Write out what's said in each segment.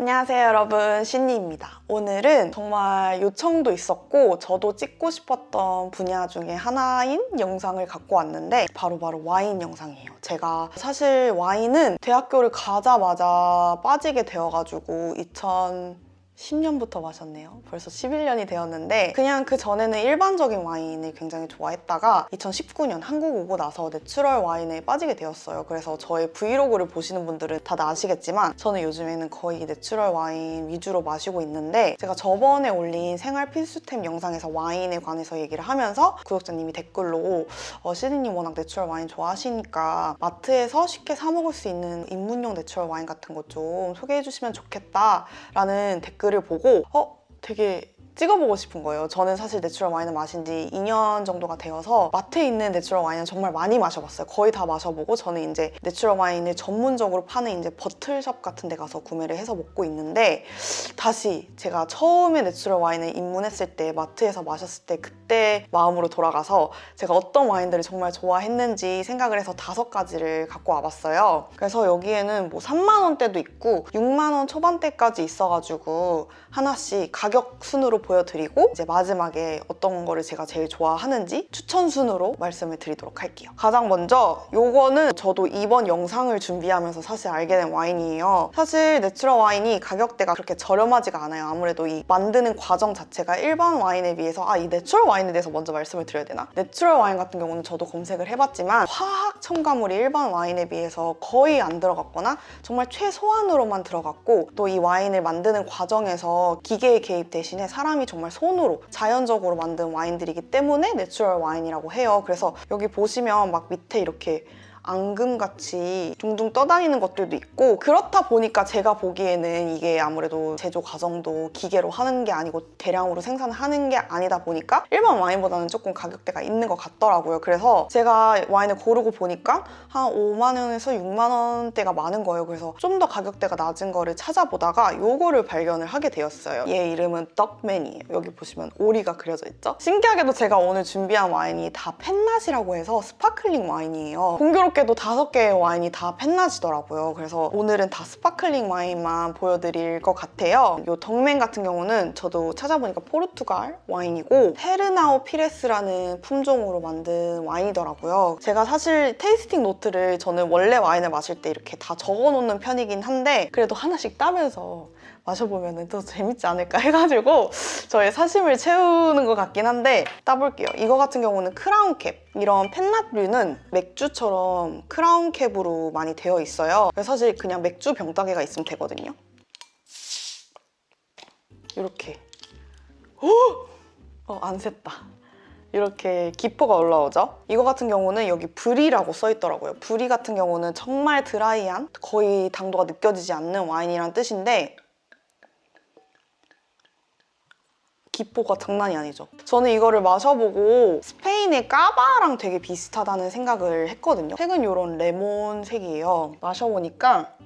안녕하세요 여러분, 신니입니다. 오늘은 정말 요청도 있었고 저도 찍고 싶었던 분야 중에 하나인 영상을 갖고 왔는데 바로 와인 영상이에요. 제가 사실 와인은 대학교를 가자마자 빠지게 되어가지고 2010년부터 마셨네요. 벌써 11년이 되었는데 그냥 그 전에는 일반적인 와인을 굉장히 좋아했다가 2019년 한국 오고 나서 내추럴 와인에 빠지게 되었어요. 그래서 저의 브이로그를 보시는 분들은 다들 아시겠지만 저는 요즘에는 거의 내추럴 와인 위주로 마시고 있는데, 제가 저번에 올린 생활 필수템 영상에서 와인에 관해서 얘기를 하면서 구독자님이 댓글로 시드님 워낙 내추럴 와인 좋아하시니까 마트에서 쉽게 사 먹을 수 있는 입문용 내추럴 와인 같은 것 좀 소개해 주시면 좋겠다 라는 댓글을 보고 되게 찍어보고 싶은 거예요. 저는 사실 내추럴 와인을 마신 지 2년 정도가 되어서 마트에 있는 내추럴 와인은 정말 많이 마셔봤어요. 거의 다 마셔보고 저는 이제 내추럴 와인을 전문적으로 파는 이제 버틀숍 같은 데 가서 구매를 해서 먹고 있는데, 다시 제가 처음에 내추럴 와인을 입문했을 때 마트에서 마셨을 때 그때 마음으로 돌아가서 제가 어떤 와인들을 정말 좋아했는지 생각을 해서 5가지를 갖고 와봤어요. 그래서 여기에는 뭐 3만 원대도 있고 6만 원 초반대까지 있어가지고 하나씩 가격 순으로 보여드리고 이제 마지막에 어떤 거를 제가 제일 좋아하는지 추천 순으로 말씀을 드리도록 할게요. 가장 먼저 요거는 저도 이번 영상을 준비하면서 사실 알게 된 와인이에요. 사실 내추럴 와인이 가격대가 그렇게 저렴하지가 않아요. 아무래도 이 만드는 과정 자체가 일반 와인에 비해서 이 내추럴 와인에 대해서 먼저 말씀을 드려야 되나? 내추럴 와인 같은 경우는 저도 검색을 해봤지만 화학 첨가물이 일반 와인에 비해서 거의 안 들어갔거나 정말 최소한으로만 들어갔고, 또 이 와인을 만드는 과정에서 기계의 개입 대신에 사람이 정말 손으로 자연적으로 만든 와인들이기 때문에 내추럴 와인이라고 해요. 그래서 여기 보시면 막 밑에 이렇게 앙금같이 둥둥 떠다니는 것들도 있고, 그렇다 보니까 제가 보기에는 이게 아무래도 제조 과정도 기계로 하는 게 아니고 대량으로 생산하는 게 아니다 보니까 일반 와인보다는 조금 가격대가 있는 것 같더라고요. 그래서 제가 와인을 고르고 보니까 한 5만 원에서 6만 원대가 많은 거예요. 그래서 좀 더 가격대가 낮은 거를 찾아보다가 요거를 발견을 하게 되었어요. 얘 이름은 덕맨이에요. 여기 보시면 오리가 그려져 있죠? 신기하게도 제가 오늘 준비한 와인이 다 펜낫이라고 해서 스파클링 와인이에요. 공교롭게도 5개의 와인이 다 펜낫이더라고요. 그래서 오늘은 다 스파클링 와인만 보여드릴 것 같아요. 요 덕맨 같은 경우는 저도 찾아보니까 포르투갈 와인이고 페르나오 피레스라는 품종으로 만든 와인이더라고요. 제가 사실 테이스팅 노트를 저는 원래 와인을 마실 때 이렇게 다 적어놓는 편이긴 한데 그래도 하나씩 따면서 마셔보면 더 재밌지 않을까 해가지고 저의 사심을 채우는 것 같긴 한데 따볼게요. 이거 같은 경우는 크라운캡, 이런 펜낫류는 맥주처럼 크라운캡으로 많이 되어 있어요. 그래서 사실 그냥 맥주 병따개가 있으면 되거든요. 이렇게 안 샜다. 이렇게 기포가 올라오죠? 이거 같은 경우는 여기 브리라고 써있더라고요. 브리 같은 경우는 정말 드라이한, 거의 당도가 느껴지지 않는 와인이란 뜻인데 기포가 장난이 아니죠. 저는 이거를 마셔보고 스페인의 까바랑 되게 비슷하다는 생각을 했거든요. 색은 이런 레몬색이에요. 마셔보니까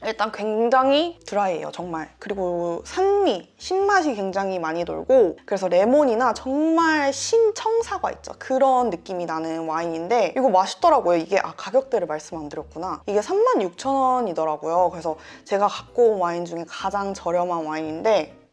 일단 굉장히 드라이해요, 정말. 그리고 산미, 신맛이 굉장히 많이 돌고, 그래서 레몬이나 정말 신청사과 있죠? 그런 느낌이 나는 와인인데 이거 맛있더라고요. 이게 가격대를 말씀 안 드렸구나. 이게 36,000원이더라고요. 그래서 제가 갖고 온 와인 중에 가장 저렴한 와인인데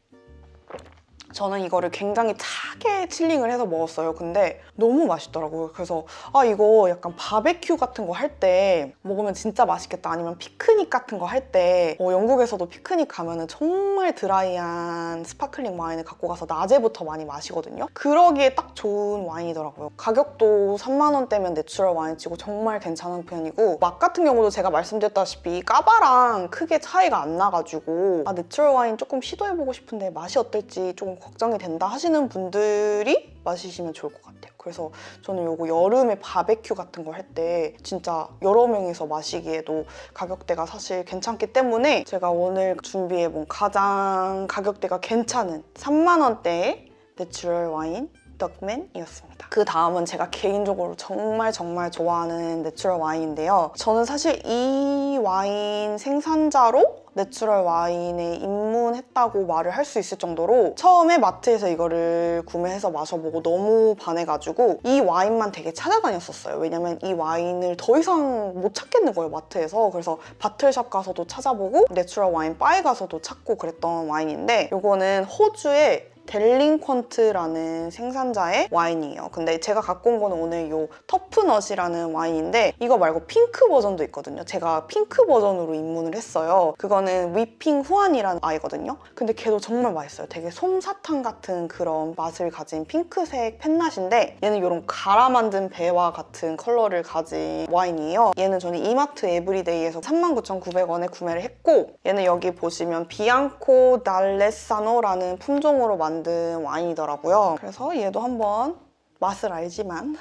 저는 이거를 굉장히 차게 칠링을 해서 먹었어요. 근데 너무 맛있더라고요. 그래서 이거 약간 바베큐 같은 거 할 때 먹으면 진짜 맛있겠다. 아니면 피크닉 같은 거 할 때 영국에서도 피크닉 가면은 정말 드라이한 스파클링 와인을 갖고 가서 낮에부터 많이 마시거든요. 그러기에 딱 좋은 와인이더라고요. 가격도 3만 원대면 내추럴 와인치고 정말 괜찮은 편이고, 맛 같은 경우도 제가 말씀드렸다시피 까바랑 크게 차이가 안 나가지고 내추럴 와인 조금 시도해보고 싶은데 맛이 어떨지 조금 걱정이 된다 하시는 분들이 마시시면 좋을 것 같아요. 그래서 저는 요거 여름에 바베큐 같은 거 할 때 진짜 여러 명이서 마시기에도 가격대가 사실 괜찮기 때문에 제가 오늘 준비해본 가장 가격대가 괜찮은 3만 원대의 내추럴 와인 덕맨이었습니다. 그 다음은 제가 개인적으로 정말 좋아하는 내추럴 와인인데요. 저는 사실 이 와인 생산자로 내추럴 와인에 입문했다고 말을 할 수 있을 정도로 처음에 마트에서 이거를 구매해서 마셔보고 너무 반해가지고 이 와인만 되게 찾아다녔었어요. 왜냐면 이 와인을 더 이상 못 찾겠는 거예요, 마트에서. 그래서 바틀샵 가서도 찾아보고 내추럴 와인 바에 가서도 찾고 그랬던 와인인데 이거는 호주의 델링퀀트라는 생산자의 와인이에요. 근데 제가 갖고 온 거는 오늘 이 터프넛이라는 와인인데 이거 말고 핑크 버전도 있거든요. 제가 핑크 버전으로 입문을 했어요. 그거는 위핑 후안이라는 아이거든요. 근데 걔도 정말 맛있어요. 되게 솜사탕 같은 그런 맛을 가진 핑크색 펜낫인데 얘는 이런 갈아 만든 배와 같은 컬러를 가진 와인이에요. 얘는 저는 이마트 에브리데이에서 39,900원에 구매를 했고 얘는 여기 보시면 비앙코 달레사노라는 품종으로 만든 와인이더라고요. 그래서 얘도 한번 맛을 알지만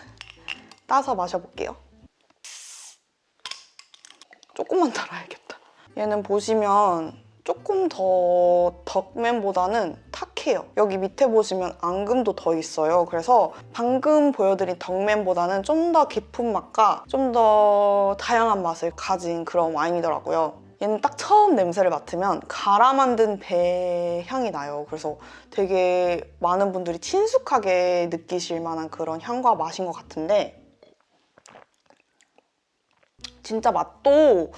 따서 마셔볼게요. 조금만 달아야겠다. 얘는 보시면 조금 더 덕맨보다는 탁해요. 여기 밑에 보시면 앙금도 더 있어요. 그래서 방금 보여드린 덕맨보다는 좀 더 깊은 맛과 좀 더 다양한 맛을 가진 그런 와인이더라고요. 얘는 딱 처음 냄새를 맡으면 갈아 만든 배 향이 나요. 그래서 되게 많은 분들이 친숙하게 느끼실 만한 그런 향과 맛인 것 같은데 진짜 맛도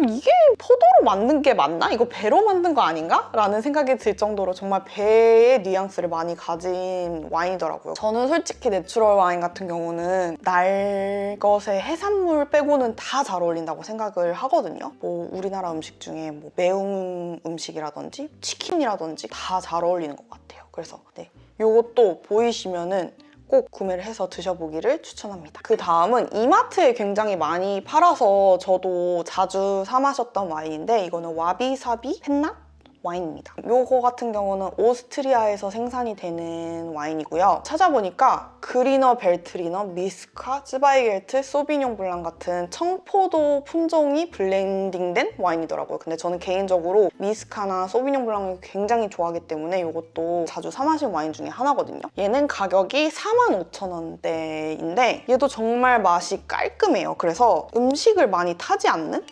이게 포도로 만든 게 맞나? 이거 배로 만든 거 아닌가? 라는 생각이 들 정도로 정말 배의 뉘앙스를 많이 가진 와인이더라고요. 저는 솔직히 내추럴 와인 같은 경우는 날것의 해산물 빼고는 다 잘 어울린다고 생각을 하거든요. 뭐 우리나라 음식 중에 뭐 매운 음식이라든지 치킨이라든지 다 잘 어울리는 것 같아요. 그래서 네, 요것도 보이시면은 꼭 구매를 해서 드셔보기를 추천합니다. 그 다음은 이마트에 굉장히 많이 팔아서 저도 자주 사 마셨던 와인인데 이거는 와비사비 펜낫 와인입니다. 이거 같은 경우는 오스트리아에서 생산이 되는 와인이고요. 찾아보니까 그리너 벨트리너, 미스카, 츠바이겔트, 소비뇽 블랑 같은 청포도 품종이 블렌딩된 와인이더라고요. 근데 저는 개인적으로 미스카나 소비뇽 블랑을 굉장히 좋아하기 때문에 이것도 자주 사 마신 와인 중에 하나거든요. 얘는 가격이 45,000원대인데 얘도 정말 맛이 깔끔해요. 그래서 음식을 많이 타지 않는?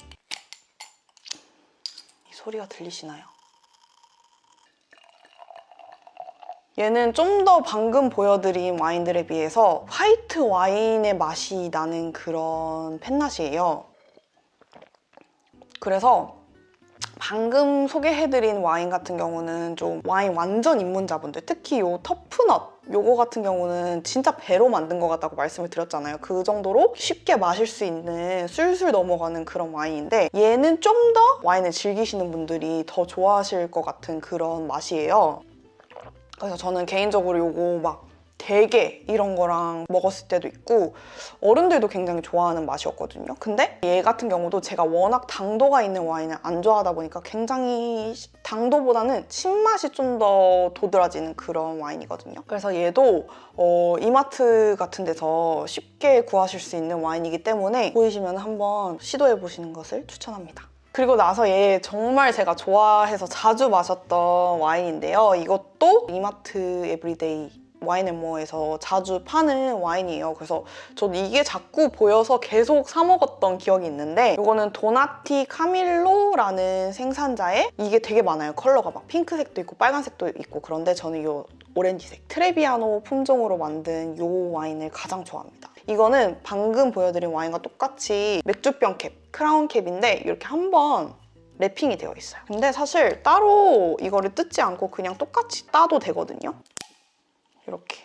이 소리가 들리시나요? 얘는 좀 더 방금 보여드린 와인들에 비해서 화이트 와인의 맛이 나는 그런 펜낫이에요. 그래서 방금 소개해드린 와인 같은 경우는 좀 와인 완전 입문자분들, 특히 이 터프넛 요거 같은 경우는 진짜 배로 만든 것 같다고 말씀을 드렸잖아요. 그 정도로 쉽게 마실 수 있는 술술 넘어가는 그런 와인인데 얘는 좀 더 와인을 즐기시는 분들이 더 좋아하실 것 같은 그런 맛이에요. 그래서 저는 개인적으로 요거 막 대게 이런 거랑 먹었을 때도 있고 어른들도 굉장히 좋아하는 맛이었거든요. 근데 얘 같은 경우도 제가 워낙 당도가 있는 와인을 안 좋아하다 보니까 굉장히 당도보다는 신맛이 좀 더 도드라지는 그런 와인이거든요. 그래서 얘도 이마트 같은 데서 쉽게 구하실 수 있는 와인이기 때문에 보이시면 한번 시도해보시는 것을 추천합니다. 그리고 나서 얘 정말 제가 좋아해서 자주 마셨던 와인인데요. 이것도 이마트 에브리데이 와인앤모어에서 자주 파는 와인이에요. 그래서 저도 이게 자꾸 보여서 계속 사 먹었던 기억이 있는데 이거는 도나티 카밀로라는 생산자의 이게 되게 많아요. 컬러가 막 핑크색도 있고 빨간색도 있고 그런데 저는 이 오렌지색 트레비아노 품종으로 만든 이 와인을 가장 좋아합니다. 이거는 방금 보여드린 와인과 똑같이 맥주병 캡, 크라운 캡인데 이렇게 한번 랩핑이 되어 있어요. 근데 사실 따로 이거를 뜯지 않고 그냥 똑같이 따도 되거든요. 이렇게.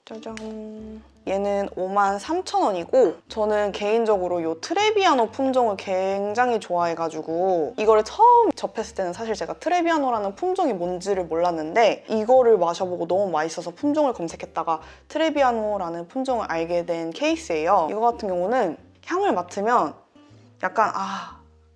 짜잔. 얘는 53,000원이고 저는 개인적으로 이 트레비아노 품종을 굉장히 좋아해가지고 이거를 처음 접했을 때는 사실 제가 트레비아노라는 품종이 뭔지를 몰랐는데 이거를 마셔보고 너무 맛있어서 품종을 검색했다가 트레비아노라는 품종을 알게 된 케이스예요. 이거 같은 경우는 향을 맡으면 약간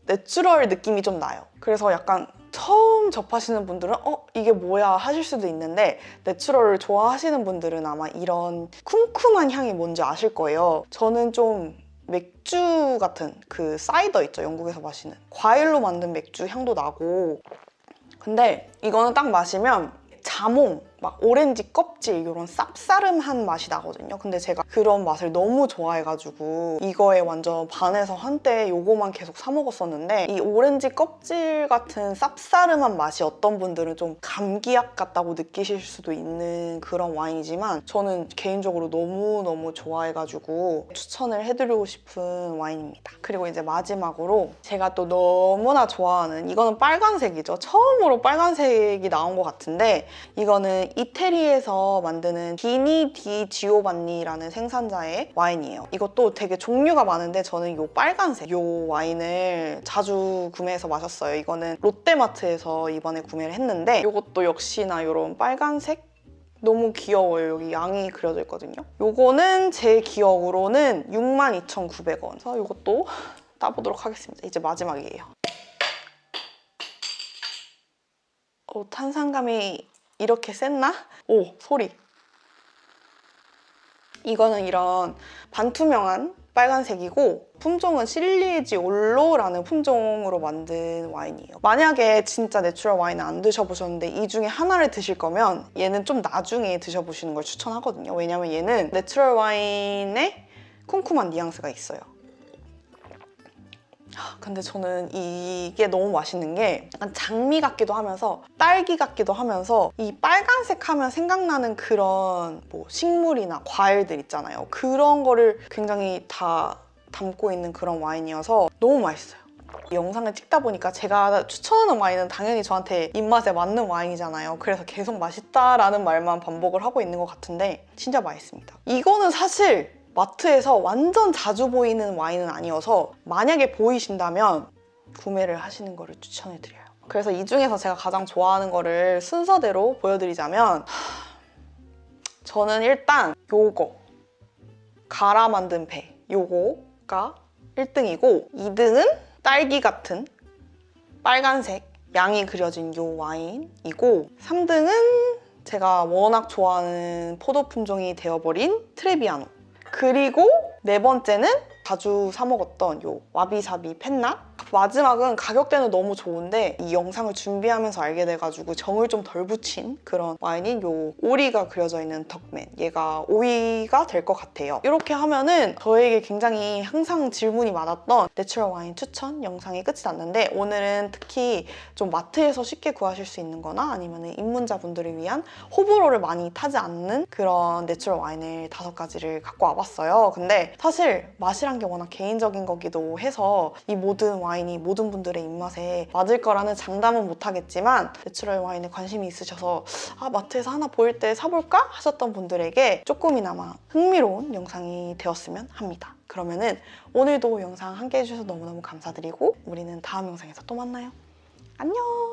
내추럴 느낌이 좀 나요. 그래서 약간 처음 접하시는 분들은 이게 뭐야 하실 수도 있는데 내추럴을 좋아하시는 분들은 아마 이런 쿰쿰한 향이 뭔지 아실 거예요. 저는 좀 맥주 같은 그 사이더 있죠, 영국에서 마시는 과일로 만든 맥주 향도 나고 근데 이거는 딱 마시면 자몽 막 오렌지 껍질 이런 쌉싸름한 맛이 나거든요. 근데 제가 그런 맛을 너무 좋아해가지고 이거에 완전 반해서 한때 요거만 계속 사 먹었었는데, 이 오렌지 껍질 같은 쌉싸름한 맛이 어떤 분들은 좀 감기약 같다고 느끼실 수도 있는 그런 와인이지만 저는 개인적으로 너무너무 좋아해가지고 추천을 해드리고 싶은 와인입니다. 그리고 이제 마지막으로 제가 또 너무나 좋아하는, 이거는 빨간색이죠. 처음으로 빨간색이 나온 것 같은데, 이거는 이태리에서 만드는 비니 디 지오반니라는 생산자의 와인이에요. 이것도 되게 종류가 많은데 저는 이 빨간색 이 와인을 자주 구매해서 마셨어요. 이거는 롯데마트에서 이번에 구매를 했는데, 이것도 역시나 이런 빨간색 너무 귀여워요. 여기 양이 그려져 있거든요. 요거는 제 기억으로는 62,900원. 그래서 이것도 따보도록 하겠습니다. 이제 마지막이에요. 탄산감이 이렇게 셌나? 오, 소리. 이거는 이런 반투명한 빨간색이고 품종은 실리에지 올로라는 품종으로 만든 와인이에요. 만약에 진짜 내추럴 와인을 안 드셔보셨는데 이 중에 하나를 드실 거면 얘는 좀 나중에 드셔보시는 걸 추천하거든요. 왜냐면 얘는 내추럴 와인에 쿰쿰한 뉘앙스가 있어요. 근데 저는 이게 너무 맛있는 게 약간 장미 같기도 하면서 딸기 같기도 하면서 이 빨간색 하면 생각나는 그런 뭐 식물이나 과일들 있잖아요. 그런 거를 굉장히 다 담고 있는 그런 와인이어서 너무 맛있어요. 이 영상을 찍다 보니까 제가 추천하는 와인은 당연히 저한테 입맛에 맞는 와인이잖아요. 그래서 계속 맛있다라는 말만 반복을 하고 있는 것 같은데 진짜 맛있습니다. 이거는 사실 마트에서 완전 자주 보이는 와인은 아니어서 만약에 보이신다면 구매를 하시는 거를 추천해드려요. 그래서 이 중에서 제가 가장 좋아하는 거를 순서대로 보여드리자면 저는 일단 요거 갈아 만든 배 요거가 1등이고 2등은 딸기 같은 빨간색 양이 그려진 요 와인이고 3등은 제가 워낙 좋아하는 포도 품종이 되어버린 트레비아노, 그리고 네 번째는 자주 사 먹었던 요 와비사비 펜낫. 마지막은 가격대는 너무 좋은데 이 영상을 준비하면서 알게 돼가지고 정을 좀 덜 붙인 그런 와인인 요 오리가 그려져 있는 덕맨, 얘가 5위가 될 것 같아요. 이렇게 하면은 저에게 굉장히 항상 질문이 많았던 내추럴 와인 추천 영상이 끝이 났는데, 오늘은 특히 좀 마트에서 쉽게 구하실 수 있는 거나 아니면 입문자분들을 위한 호불호를 많이 타지 않는 그런 내추럴 와인을 5가지를 갖고 와봤어요. 근데 사실 맛이란 게 워낙 개인적인 거기도 해서 이 모든 와인이 모든 분들의 입맛에 맞을 거라는 장담은 못하겠지만, 내추럴 와인에 관심이 있으셔서 마트에서 하나 보일 때 사볼까? 하셨던 분들에게 조금이나마 흥미로운 영상이 되었으면 합니다. 그러면은 오늘도 영상 함께 해주셔서 너무너무 감사드리고 우리는 다음 영상에서 또 만나요. 안녕!